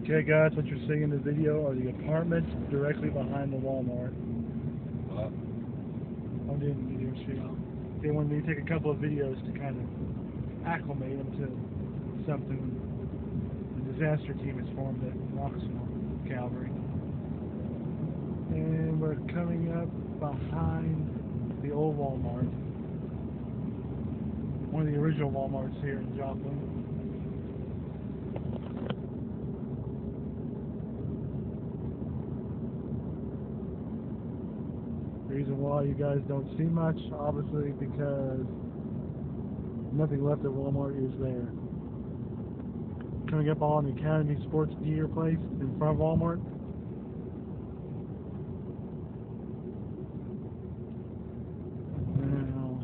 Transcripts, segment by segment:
Okay guys, what you're seeing in the video are the apartments directly behind the Walmart. What? I'm doing the video shoot. They wanted me to take a couple of videos to kind of acclimate them to something. The disaster team is formed at Knoxville Calvary. And we're coming up behind the old Walmart. One of the original Walmarts here in Joplin. The reason why you guys don't see much, obviously, because nothing left at Walmart is there. Coming up on the Academy Sports Gear place in front of Walmart. Now,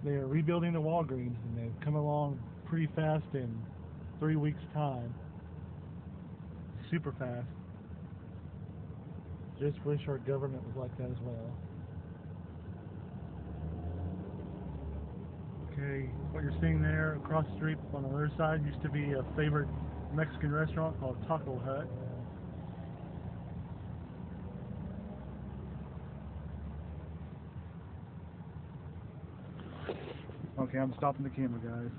they are rebuilding the Walgreens, and they've come along pretty fast in 3 weeks' time. Super fast. Just wish our government was like that as well. Okay, what you're seeing there across the street on the other side used to be a favorite Mexican restaurant called Taco Hut. Okay, I'm stopping the camera, guys.